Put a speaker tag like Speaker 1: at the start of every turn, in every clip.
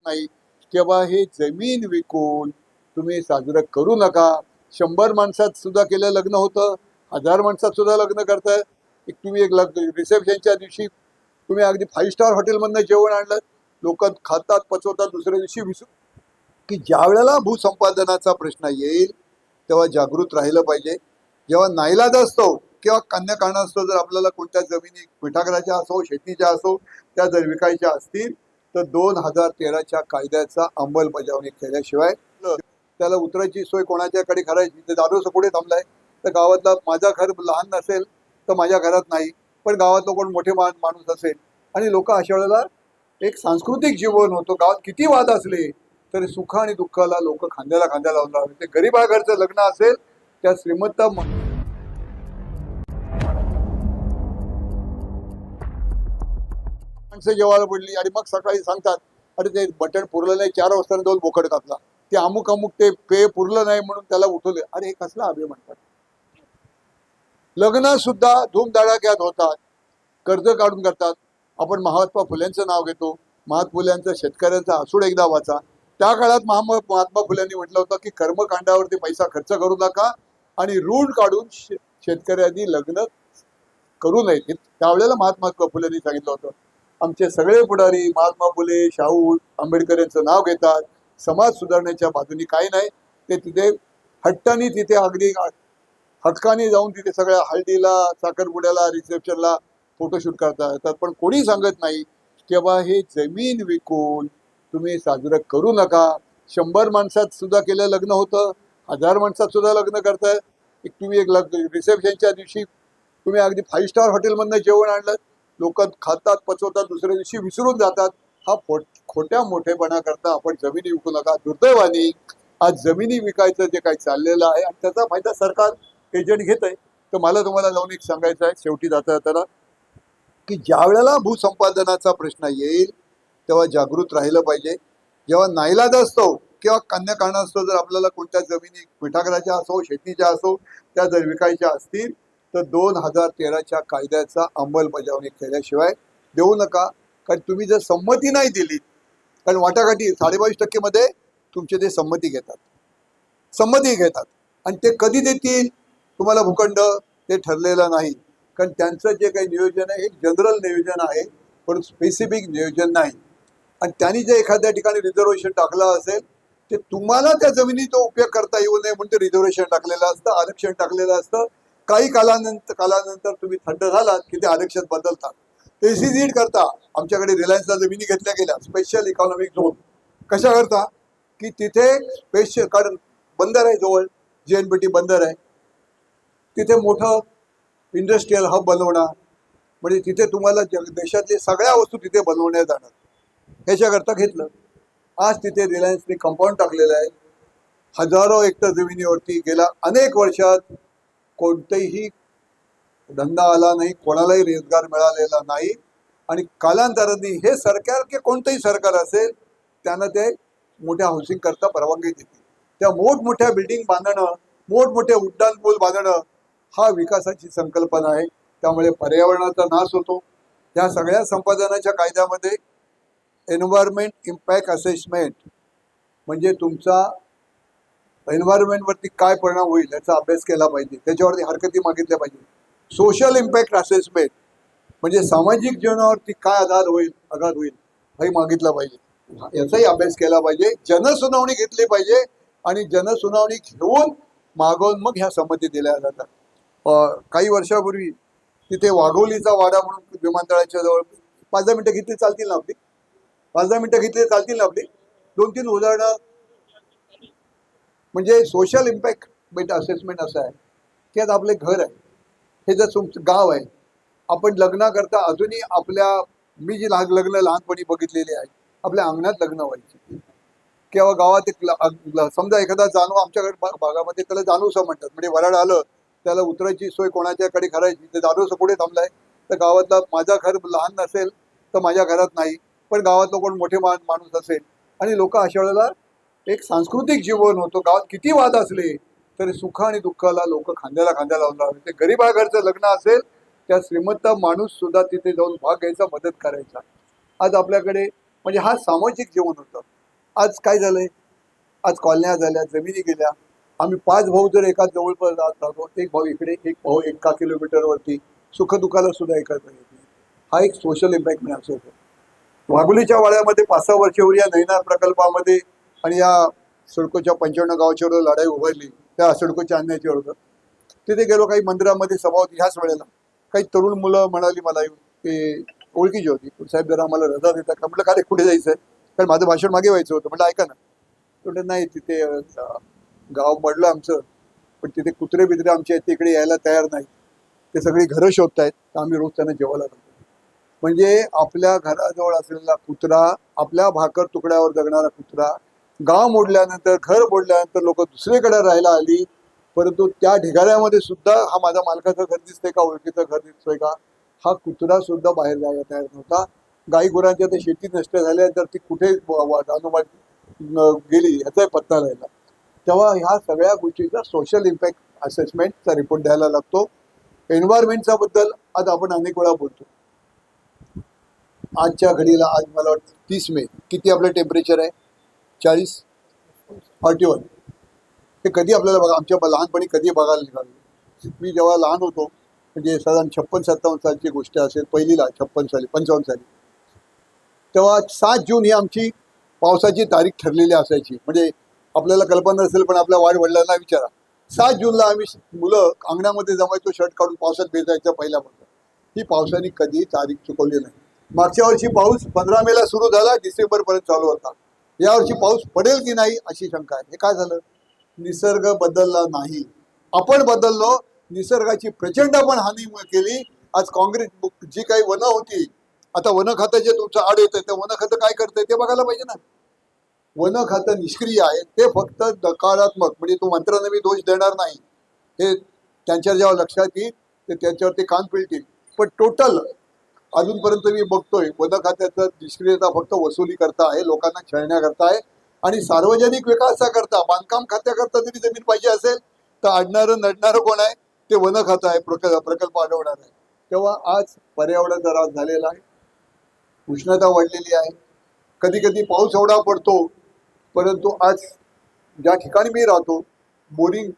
Speaker 1: नाही तेव्हा हे जमीन विकून तुम्ही साजरं करू नका. 100 माणसात सुद्धा केलं लग्न होतं, 1000 माणसात सुद्धा लग्न करताय. तुम्ही एक रिसेप्शनच्या दिवशी तुम्ही अगदी 5 स्टार हॉटेलमधनं जेवण आणलं, लोक खातात पचवतात, दुसऱ्या दिवशी विसरू की ज्या वेळेला भूसंपादनाचा प्रश्न येईल तेव्हा जागृत राहिलं पाहिजे. जेव्हा नाईलाज असतो किंवा कन्या कारण असतो, जर आपल्याला कोणत्या जमिनी मिठागराच्या असो शेतीच्या असो त्या जर विकायच्या असतील तर 2013च्या कायद्याचा अंमलबजावणी केल्याशिवाय त्याला उतरायची सोय कोणाच्याकडे करायची. ते दारूचं पुढे थांबलाय तर गावातला माझा घर लहान नसेल तर माझ्या घरात नाही, पण गावातलं कोण मोठे माणूस असेल आणि लोक अशा वेळेला एक सांस्कृतिक जीवन होतो. गावात किती वाद असले तरी सुख आणि दुःखाला लोक खांद्याला खांद्या लावून राहतात. ते गरीबा घरचं लग्न असेल त्या श्रीमंत माणसं जेवायला पडली आणि मग सकाळी सांगतात अरे ते बटन पुरलं नाही, 4 वाजता दोन बोकड कापला, ते अमुक अमुक ते पेय पुरलं नाही म्हणून त्याला उठवले. अरे हे कसला अभि म्हणतात. लग्न सुद्धा धूमधडाक्यात होतात, कर्ज काढून करतात. आपण महात्मा फुल्यांचं नाव घेतो. महात्मा फुल्यांचं शेतकऱ्यांचा असूड एकदा वाचा. त्या काळात महात्मा फुल्यांनी म्हटलं होतं की कर्मकांडावरती पैसा खर्च करू नका आणि ऋण काढून शेतकऱ्यांनी लग्न करू नये. त्यावेळेला महात्मा फुल्यांनी सांगितलं होतं. आमचे सगळे पुढारी महात्मा फुले, शाहू आंबेडकर यांचं नाव घेतात. समाज सुधारण्याच्या बाजूनी काही नाही. ते तिथे हट्टाने तिथे अगदी हक्काने जाऊन तिथे सगळ्या हळदीला, साखरपुड्याला, रिसेप्शनला फोटोशूट करता येतात. पण कोणी सांगत नाही तेव्हा हे जमीन विकून तुम्ही साजरं करू नका. 100 माणसात सुद्धा केलं लग्न होतं, 1000 माणसात सुद्धा लग्न करताय. तुम्ही एक रिसेप्शनच्या दिवशी तुम्ही अगदी 5 स्टार हॉटेलमधनं जेवण आणलं, लोक खातात पचवतात, दुसऱ्या दिवशी विसरून जातात. हा खोट्या मोठेपणा करता आपण जमिनी विकू नका. दुर्दैवाने आज जमिनी विकायचं जे काही चाललेलं आहे आणि त्याचा फायदा सरकार एजंट घेत आहे. तर मला तुम्हाला जाऊन एक सांगायचं आहे शेवटी जाता जाताना की ज्या वेळेला भूसंपादनाचा प्रश्न येईल तेव्हा जागृत राहिलं पाहिजे. जेव्हा नाईलाज असतो किंवा कन्या कारण असतो, जर आपल्याला कोणत्या जमिनी मिठागराच्या असो शेतीच्या असो त्या जर विकायच्या असतील तर 2013च्या कायद्याचा अंमलबजावणी केल्याशिवाय देऊ नका. कारण तुम्ही जर संमती नाही दिली, कारण वाटाघाटी 22.5% मध्ये तुमचे ते संमती घेतात आणि ते कधी देतील तुम्हाला भूखंड ते ठरलेलं नाही. कारण त्यांचं जे काही नियोजन आहे एक जनरल नियोजन आहे, पण स्पेसिफिक नियोजन नाही. आणि त्यांनी जे एखाद्या ठिकाणी रिझर्वेशन टाकलं असेल ते तुम्हाला त्या जमिनीचा उपयोग करता येऊ नये म्हणून ते रिझर्वेशन टाकलेलं असतं, आरक्षण टाकलेलं असतं. काही कालानंतर तुम्ही थंड झालात की ते आरक्षण बदलतात. एसीझीड करता आमच्याकडे रिलायन्सला जमिनी घेतल्या गेल्या स्पेशल इकॉनॉमिक झोन. कशा करता की तिथे स्पेशल, कारण बंदर आहे जवळ, JNPT बंदर आहे, तिथे मोठं इंडस्ट्रीयल हब बनवणार, म्हणजे तिथे तुम्हाला देशातली सगळ्या वस्तू तिथे बनवण्यात जाणार. ह्याच्याकरता घेतलं. आज तिथे रिलायन्सने कंपाऊंड टाकलेलं आहे. हजारो हेक्टर जमिनीवरती गेल्या अनेक वर्षात कोणतेही धंदा आला नाही, कोणालाही रोजगार मिळालेला नाही. आणि कालांतराने हे सरकार की कोणतंही सरकार असेल त्यांना ते मोठ्या हाऊसिंग करता परवानगी देते. त्या मोठमोठ्या बिल्डिंग बांधणं, मोठमोठे उड्डाण पूल बांधणं हा विकासाची संकल्पना आहे. त्यामुळे पर्यावरणाचा नाश होतो. या सगळ्या संपादनाच्या कायद्यामध्ये एन्व्हायरमेंट इम्पॅक्ट असेसमेंट म्हणजे तुमचा एन्व्हायरमेंटवरती काय परिणाम होईल याचा अभ्यास केला पाहिजे, त्याच्यावरती हरकती मागितल्या पाहिजे. सोशल इम्पॅक्ट असेसमेंट म्हणजे सामाजिक जीवनावरती काय आघात होईल हे मागितलं पाहिजे, याचाही अभ्यास केला पाहिजे. जनसुनावणी घेतली पाहिजे आणि जनसुनावणी घेऊन मागवून मग ह्या संमती दिल्या जातात. काही वर्षापूर्वी तिथे वाघोलीचा वाडा म्हणून विमानतळाच्या जवळ 5-10 मिनिटं घेतली चालतील ना आपली, 5-10 मिनिटं घेतली चालतील ना आपली. 2-3 उदाहरणं. म्हणजे सोशल इम्पॅक्ट असेसमेंट असं आहे की आता आपले घर आहे, हे जर तुमचं गाव आहे, आपण लग्न करता अजूनही मी जी लग्न लहानपणी बघितलेली आहे, आपल्या अंगणात लग्न व्हायची किंवा गावात समजा एखादा जानू आमच्याकडे भागामध्ये त्याला जानूसं म्हणतात, म्हणजे वराड आलं त्याला उतरायची सोय कोणाच्याकडे करायची. ते जानूसं पुढे थांबलाय तर गावातला माझा घर लहान नसेल तर माझ्या घरात नाही, पण गावातलं कोण मोठे माणूस असेल आणि लोक अशा वेळेला एक सांस्कृतिक जीवन होतो. गावात किती वाद असले तरी सुख आणि दुःखाला लोक खांद्याला खांद्या लावून राहतात. ते गरीबा घरचं लग्न असेल त्या श्रीमंत माणूस सुद्धा तिथे जाऊन भाग घ्यायचा, मदत करायचा. आज आपल्याकडे म्हणजे हा सामाजिक जीवन होतं. आज काय झालंय, आज कॉलन्या झाल्या, जमिनी गेल्या. आम्ही 5 भाऊ जर एका जवळपास राहतो, एक भाऊ इकडे, एक भाऊ 1 किलोमीटरवरती, सुखदुःखाला सुद्धा एकत्र येत नाही. हा एक सोशल इम्पॅक्ट मी असं होतो. वाघोलीच्या वाड्यामध्ये 5-6 वर्षावर या नैनार प्रकल्पामध्ये आणि या सिडकोच्या 55 गावाच्या लढाई उभारली, त्या सिडकोच्या आणण्याच्या विरोधात. तिथे गेलो, काही मंदिरामध्ये सभा होती. ह्याच वेळेला काही तरुण मुलं म्हणाली मला येऊन, ते ओळखीची होती, साहेब जरा आम्हाला रजा देता का. म्हटलं काय कुठे जायचं आहे, कारण माझं भाषण मागे व्हायचं होतं. म्हटलं ऐका ना. म्हटलं नाही, तिथे गाव पडलं आमचं, पण तिथे कुत्रे बित्रे आमच्या तिकडे यायला तयार नाही, ते सगळी घरं शोधतायत, तर आम्ही रोज त्यांना जेवायला लागतो. म्हणजे आपल्या घराजवळ असलेला कुत्रा, आपल्या भाकर तुकड्यावर जगणारा कुत्रा, गाव मोडल्यानंतर, घर मोडल्यानंतर लोक दुसरीकडे राहायला आली, परंतु त्या ढिगाऱ्यामध्ये सुद्धा हा माझ्या मालकाचं घर दिसतंय का, ओळखीचं घर दिसतोय का, हा कुत्रा सुद्धा बाहेर जायला तयार नव्हता. गाई गुरांच्या ते शेती नष्ट झाल्या, तर ती कुठे गेली ह्याचा पत्ता राहिला. तेव्हा ह्या सगळ्या गोष्टीचा सोशल इम्पॅक्ट असेसमेंटचा रिपोर्ट द्यायला लागतो. एन्व्हायरमेंटचा बद्दल आज आपण अनेक वेळा बोलतो. आजच्या घडीला, आज मला वाटतं 30 मे, किती आपलं टेम्परेचर आहे, 40, 41. हे कधी आपल्याला बघा, आमच्या लहानपणी कधी बघायला निघालो. मी जेव्हा लहान होतो, म्हणजे साधारण 56-57 सालची गोष्ट असेल, पहिलीला 55 साली, तेव्हा 7 जून ही आमची पावसाची तारीख ठरलेली असायची. म्हणजे आपल्याला कल्पना नसेल, पण आपल्या वडिलांना विचारा, 7 जूनला आम्ही मुलं अंगणामध्ये जमायचो, शर्ट काढून पावसात भिजायचं पहिल्यापासून. ही पावसाने कधी तारीख चुकवली नाही. मागच्या वर्षी पाऊस 15 मेला सुरू झाला, डिसेंबरपर्यंत चालू होता. यावर्षी पाऊस पडेल की नाही अशी शंका आहे. हे काय झालं, निसर्ग बदलला नाही, आपण बदललो. निसर्गाची प्रचंड आपण हानी केली. आज काँग्रेस जी काही वनं होती, आता वन खातं जे तुमचं आड येतं, ते वन खातं काय करतंय ते बघायला पाहिजे ना. वन खातं निष्क्रिय आहे, ते फक्त नकारात्मक, म्हणजे तो मंत्र्यांना मी दोष देणार नाही, हे त्यांच्या जेव्हा लक्षात येईल ते त्यांच्यावर ते कान पिळतील. पण टोटल अजूनपर्यंत मी बघतोय वन खात्याचं निष्क्रियता फक्त वसुली करता आहे, लोकांना छळण्याकरता आहे, आणि सार्वजनिक विकासाकरता, बांधकाम खात्याकरता जरी जमीन पाहिजे असेल तर अडणारं नडणारं कोण आहे, ते वन खातं आहे, प्रकल्प अडवणार आहे. तेव्हा आज पर्यावरणाचा ऱ्हास झालेला आहे, उष्णता वाढलेली आहे, कधी कधी पाऊस एवढा पडतो, परंतु आज ज्या ठिकाणी मी राहतो, बोरिंग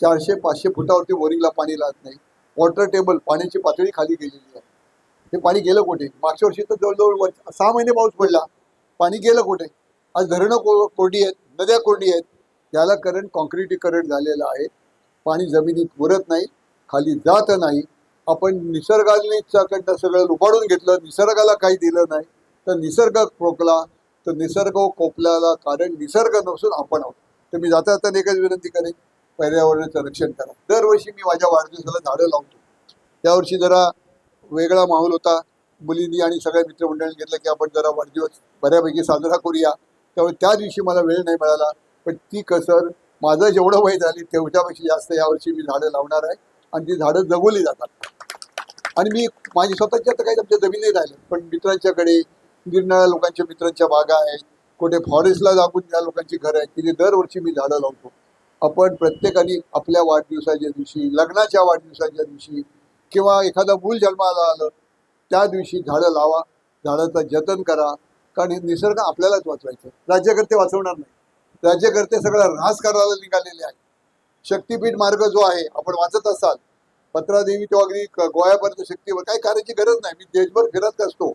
Speaker 1: 400-500 फुटावरती बोरिंगला पाणी लागत नाही. वॉटर टेबल, पाण्याची पातळी खाली गेलेली आहे. हे पाणी गेलं कुठे? मागच्या वर्षी तर जवळजवळ 6 महिने पाऊस पडला, पाणी गेलं कुठे? आज धरणं कोरडी आहेत, नद्या कोरडी आहेत. याला कारण कॉन्क्रिटीकरण झालेलं आहे. पाणी जमिनीत मुरत नाही, खाली जात नाही. आपण निसर्गाने सगळं लुबाडून घेतलं, निसर्गाला काही दिलं नाही, तर निसर्ग कोकला, तर निसर्ग कोपल्याला कारण निसर्ग नसून आपण आहोत. तर मी जाता जाता एकच विनंती करेन, पर्यावरणाचं रक्षण करा. दरवर्षी मी माझ्या वाढदिवसाला झाडं लावतो. यावर्षी जरा वेगळा माहोल होता, मुलींनी आणि सगळ्या मित्रमंडळांनी घेतलं की आपण जरा वाढदिवस बऱ्यापैकी साजरा करूया. त्यामुळे त्या दिवशी मला वेळ नाही मिळाला, पण ती कसर माझं जेवढं वय झाली तेवढ्यापेक्षा जास्त यावर्षी मी झाडं लावणार आहे, आणि ती झाडं जगवली जातात. आणि मी माझी स्वतःच्या तर काही आमच्या जमीन नाही राहिल्या, पण मित्रांच्याकडे निरनिराळ्या लोकांच्या मित्रांच्या बागा आहेत, कुठे फॉरेस्टला लागून ज्या लोकांची घरं आहेत तिथे दरवर्षी मी झाडं लावतो. आपण प्रत्येकाने आपल्या वाढदिवसाच्या दिवशी, लग्नाच्या वाढदिवसाच्या दिवशी, किंवा एखादा मूल जन्माला आलं त्या दिवशी झाडं लावा, झाडाचं जतन करा. कारण हे निसर्ग आपल्यालाच वाचवायचं, राज्यकर्ते वाचवणार नाही. राज्यकर्ते सगळा ऱ्हास करायला निघालेले आहे. शक्तीपीठ मार्ग जो आहे, आपण वाचत असाल, पत्रादेवी तो अगदी गोव्यापर्यंत शक्तीवर काही करायची गरज नाही. मी देशभर फिरत असतो,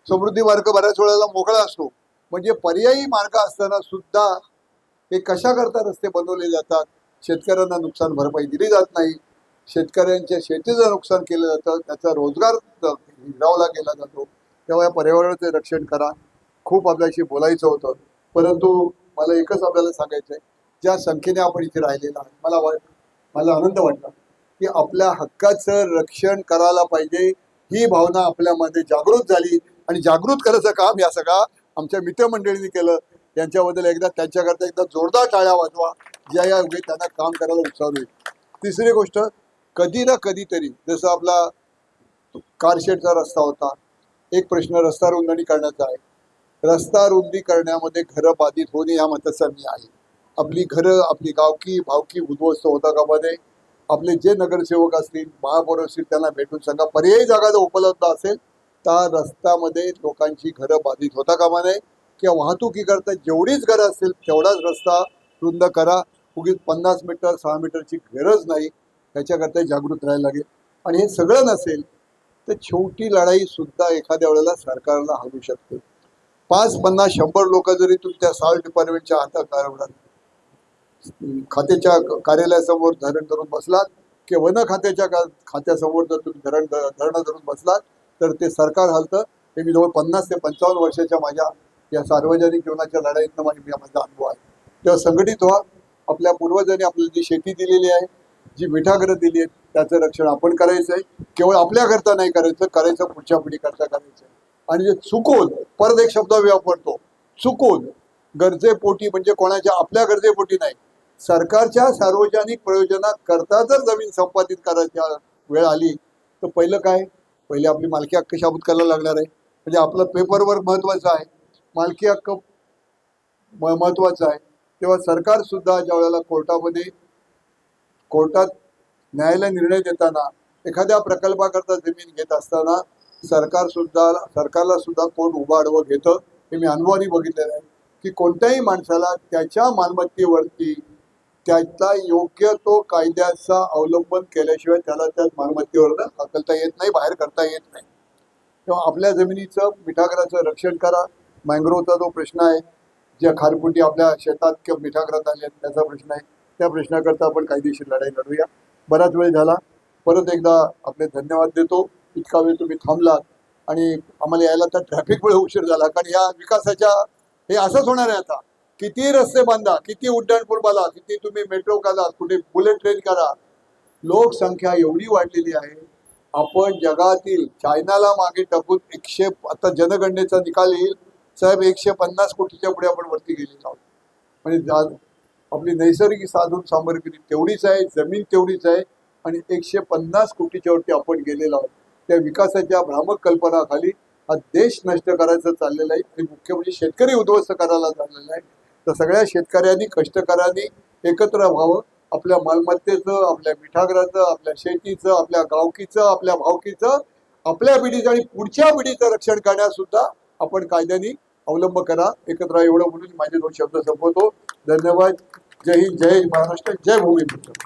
Speaker 1: समृद्धी मार्ग बऱ्याच वेळेला मोकळा असतो. म्हणजे पर्यायी मार्ग असताना सुद्धा हे कशा करता रस्ते बनवले जातात, शेतकऱ्यांना नुकसान भरपाई दिली जात नाही, शेतकऱ्यांच्या शेतीचं नुकसान केलं जातं, त्याचा रोजगार हिरावला गेला जातो. तेव्हा या पर्यावरणाचे रक्षण करा. खूप आपल्याशी बोलायचं होतं, परंतु मला एकच आपल्याला सांगायचं आहे, ज्या संख्येने आपण इथे राहिलेला आहे, मला आनंद वाटला की आपल्या हक्काचं रक्षण करायला पाहिजे ही भावना आपल्यामध्ये जागृत झाली, आणि जागृत करायचं काम या सगळा आमच्या मित्रमंडळींनी केलं. त्यांच्याबद्दल त्यांच्याकरता एकदा जोरदार टाळ्या वाजवा, ज्या या वेळी त्यांना काम करायला उत्साह होईल. तिसरी गोष्ट, कधी ना कधीतरी, जसं आपला कारशेडचा रस्ता होता, एक प्रश्न रस्ता रुंदणी करण्याचा आहे. रस्ता रुंदी करण्यामध्ये घरं बाधित होणे या मताचा मी आहे. आपली घरं, आपली गावकी भावकी उद्ध्वस्त होता कामा नये. आपले जे नगरसेवक असतील, महापौर असतील, त्यांना भेटून सांगा, पर्यायी जागा जर उपलब्ध असेल तर रस्त्यामध्ये लोकांची घरं बाधित होता कामा नये. किंवा वाहतुकीकरता जेवढीच गरज असेल तेवढाच रस्ता रुंद करा. उगीच 50 मीटर 6 मीटरची गरज नाही, त्याच्याकरता जागृत राहायला लागेल. आणि हे सगळं नसेल तर छोटी लढाई सुद्धा एखाद्या वेळेला सरकारला हलवू शकते. 5, 50, 100 लोक जरी तुम्ही त्या सॉल्ट डिपार्टमेंटच्या हातात खात्याच्या कार्यालयासमोर धरण धरून बसलात किंवा वन खात्याच्या खात्यासमोर जर तुम्ही धरणं धरून बसलात तर ते सरकार हलतं. हे मी जवळ 50 ते 55 वर्षाच्या माझ्या या सार्वजनिक जीवनाच्या लढाईतनं माझा अनुभव आहे. तेव्हा संघटित व्हा. आपल्या पूर्वजांनी आपल्याला जी शेती दिलेली आहे, जी मिठागरं दिली आहेत, त्याचं रक्षण आपण करायचं आहे. केवळ आपल्याकरता नाही करायचं पुढच्या पिढीकरता करायचं. आणि जे चुकून, परत एक शब्द वापरतो, चुकून गरजेपोटी, म्हणजे कोणाच्या आपल्या गरजेपोटी नाही, सरकारच्या सार्वजनिक प्रयोजनाकरता जर जमीन संपादित करायची वेळ आली तर पहिलं काय, पहिले आपली मालकी हक्क शाबूत करायला लागणार आहे. म्हणजे आपलं पेपरवर्क महत्वाचं आहे, मालकी हक्क महत्वाचा आहे. तेव्हा सरकार सुद्धा ज्या वेळेला कोर्टात न्यायालय निर्णय देताना एखाद्या प्रकल्पाकरता जमीन घेत असताना सरकारला सुद्धा कोण उभं आडवं घेतं. हे मी अनुभवाने बघितलेलं आहे की कोणत्याही माणसाला त्याच्या मालमत्तेवरती त्याचा योग्य तो कायद्याचा अवलंबन केल्याशिवाय त्याला त्या मालमत्तेवरनं हकलता येत नाही, बाहेर करता येत नाही. तेव्हा आपल्या जमिनीचं मिठागराचं रक्षण करा. मँग्रोवचा जो प्रश्न आहे, ज्या खारफुटी आपल्या शेतात किंवा मिठागरात आल्या त्याचा प्रश्न आहे, त्या प्रश्नाकरता आपण कायदेशीर लढाई लढूया. बराच वेळ झाला, परत एकदा आपले धन्यवाद देतो. इतका वेळ तुम्ही थांबलात आणि आम्हाला यायला तर ट्रॅफिकमुळे उशीर झाला. कारण या विकासाच्या हे असंच होणार आहे. आता किती रस्ते बांधा, किती उड्डाणपूल बांधा, किती तुम्ही मेट्रो करा, कुठे बुलेट ट्रेन करा, लोकसंख्या एवढी वाढलेली आहे. आपण जगातील चायनाला मागे टाकून आता जनगणनेचा निकाल येईल साहेब, 150 कोटीच्या पुढे आपण वरती गेलेलो आहोत. म्हणजे आपली नैसर्गिक साधन सामग्री तेवढीच आहे, जमीन तेवढीच आहे आणि 150 कोटीच्या वरती आपण गेलेलो आहोत. त्या विकासाच्या भ्रामक कल्पनाखाली हा देश नष्ट करायचं चाललेला आहे आणि मुख्य म्हणजे शेतकरी उद्ध्वस्त करायला चाललेला आहे. तर सगळ्या शेतकऱ्यांनी, कष्टकऱ्यांनी एकत्र व्हावं. आपल्या मालमत्तेचं, आपल्या मिठागराचं, आपल्या शेतीचं, आपल्या गावकीचं, आपल्या भावकीचं, आपल्या पिढीचं आणि पुढच्या पिढीचं रक्षण करण्यास सुद्धा आपण कायद्याने अवलंब करा. एकत्र एवढं म्हणून माझे 2 शब्द संपवतो. धन्यवाद. जय हिंद, जय महाराष्ट्र, जय भूमिपुत्र.